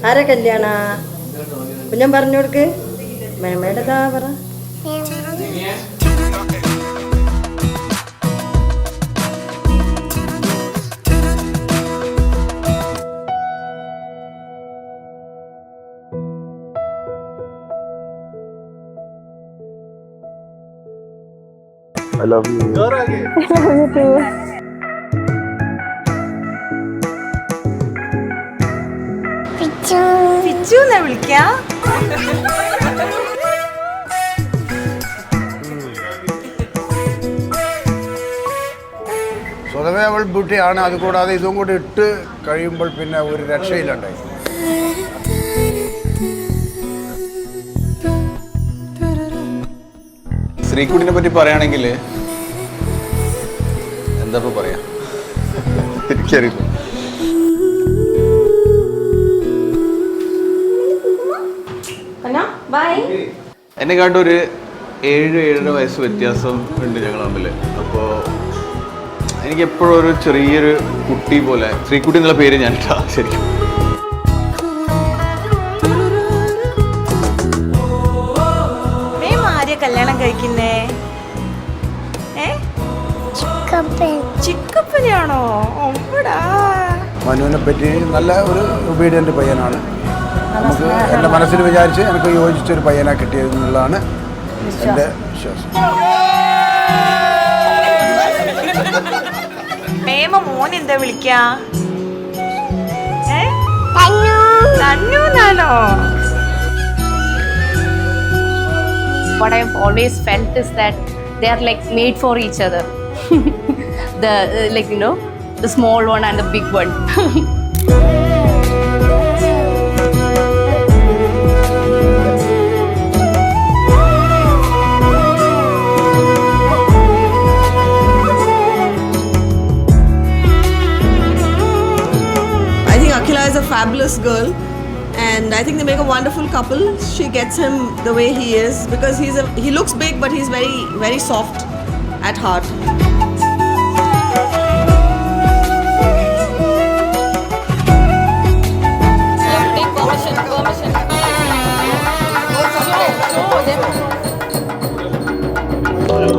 ആരെ കല്യാണ കുഞ്ഞൻ പറഞ്ഞു കൊടുക്ക്. മേമയുടെതാ പറ. I love you. You too. പിച്ചുന്നാ വിളിക്കാ. സ്വതവേ അവൾ ബ്യൂട്ടിയാണ്. അതുകൂടാതെ ഇതും കൂടി ഇട്ട് കഴിയുമ്പോൾ പിന്നെ ഒരു രക്ഷയിലുണ്ടായി. ശ്രീകുട്ടിനെ പറ്റി പറയുകയാണെങ്കിൽ എന്താ പറയാ, എനിക്കറിയില്ല. എന്നെ കാട്ടൊരു 7-7.5 വയസ്സ് വ്യത്യാസം ഉണ്ട് ഞങ്ങൾ തമ്മിൽ. അപ്പോൾ എനിക്ക് എപ്പോഴും ഒരു ചെറിയൊരു കുട്ടി പോലെ ശ്രീകുട്ടി എന്നുള്ള പേര് ഞാൻ ഇട്ടാ ശരിക്കും. കല്യാണം കഴിക്കുന്നേ ചിക്കപ്പനെയാണോ? മനുവിനെ പറ്റി നല്ല ഒരു ഒബീഡിയന്റ് പയ്യനാണ്. നമുക്ക് എൻ്റെ മനസ്സിൽ വിചാരിച്ച് എനിക്ക് യോജിച്ചൊരു പയ്യനാ കിട്ടിയതെന്നുള്ളതാണ് എൻ്റെ വിശ്വാസം. മേമ മോൻ എന്താ വിളിക്കാ? തന്നുന്നാണോ? What I've always felt is that they are like made for each other. The like you know, the small one and the big one. I think Akhila is a fabulous girl. And I think they make a wonderful couple. She gets him the way he is because he looks big but he's very, very soft at heart.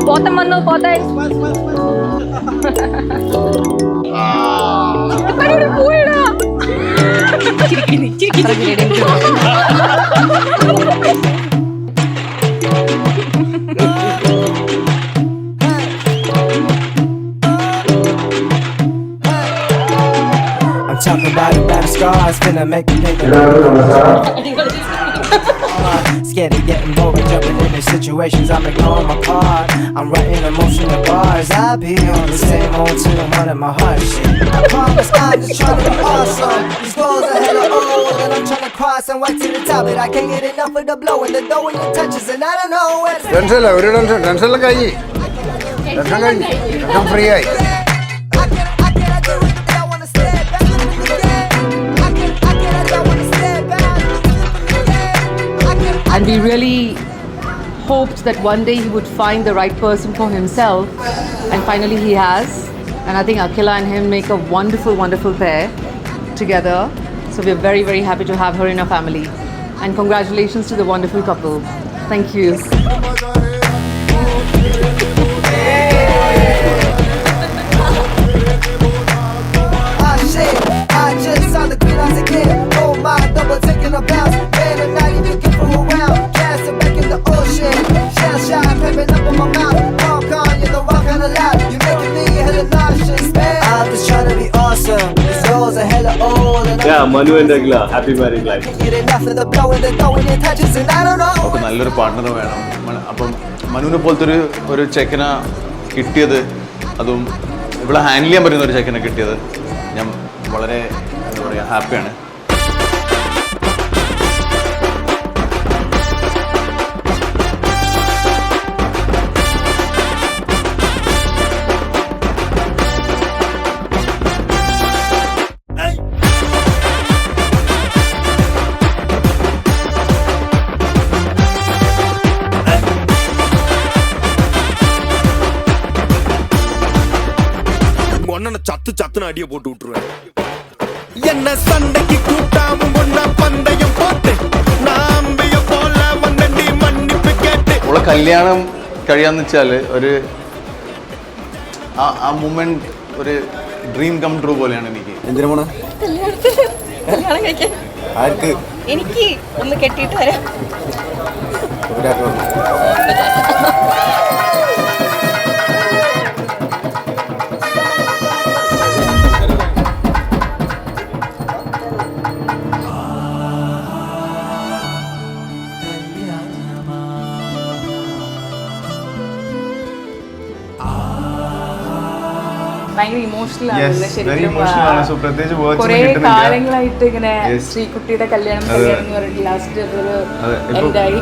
Potam manno potai. Pari poida. I'm talking about the better scars, finna make me think scared of getting bored, jumping into situations, I'm ignoring my part. I'm writing emotional bars, I be on the same old tune, running my heart shit. I promise I'm just trying to be awesome. These goals are hella old, and I'm trying to cross and right to the top, but I can't get enough of the blow and the dough when it touches, and I don't know where to ടെൻഷനില്ല, ഒരു ടെൻഷനിലും കഴിഞ്ഞ് tension free ആയി. And we really hoped that one day he would find the right person for himself, and finally he has. And I think Akhila and him make a wonderful, wonderful pair together. So we're very, very happy to have her in our family. And congratulations to the wonderful couple. Thank you. I just saw the green eyes again. Oh my, double taking a bounce. Man, I'm not even careful around. Casting back in the ocean. Shell shine, pepping up on my mouth. Walk on, you're the rock kind of loud. You're making me hella nauseous, man. I'm just trying to be awesome. These girls are hella old. Yeah, Manu and Akhila, happy married life. Get enough of the blow and the throwing it touches, and I don't know. നമുക്ക് നല്ലൊരു partner വേണം. അപ്പം മനുവിനെ പോലത്തെ ഒരു ചെക്കനെ കിട്ടിയത്, അതും ഇവിടെ ഹാൻഡിൽ ചെയ്യാൻ പറ്റുന്ന ഒരു ചെക്കനെ കിട്ടിയത് ഞാൻ വളരെ എന്താ പറയുക ഹാപ്പിയാണ്. சத்து சத்துன்னு அடியை போட்டு விட்டுருவேன். என்ன சண்டைக்கு கூட்டாமும் ஒன்னா കല്യാണം കഴിയാന്ന് വെച്ചാൽ ഒരു ആ മൂമെന്റ് ഒരു ഡ്രീം കം ട്രൂ പോലെയാണ് എനിക്ക്. എന്തിനാ പോണ? കല്യാണം കഴിക്കാൻ ആർക്ക്? എനിക്ക് ഒന്ന് കെട്ടിയിട്ട് വരാം. ഭയങ്കര ഇമോഷണൽ Yes, very emotional ആണ്. So, പ്രത്യേകിച്ച് words ഒന്നും കുറെ കിട്ടുന്നില്ല. കാലങ്ങളായിട്ട് ഇങ്ങനെ Yes. ശ്രീകുട്ടിയുടെ കല്യാണം അതെ. എന്ന് പറഞ്ഞിട്ട് ലാസ്റ്റ് ഒരു അതെ, ഇപ്പൊ- എന്തായി.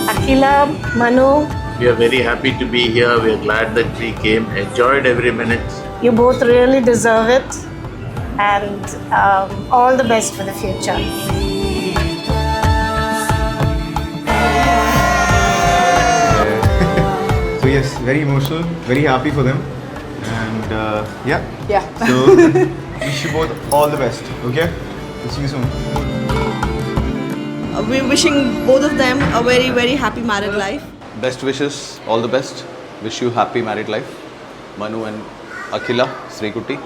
Akila, Manu, We are very happy to be here. We are glad that we came. Enjoyed every minute. you both really deserve it, and all the best for the future. So yes, very emotional, very happy for them, and yeah. Yeah. So wish you both all the best. Okay, we'll see you soon. We're wishing both of them a very, very happy married life. Best wishes, all the best. Wish you happy married life. Manu and Akila, Srikutti.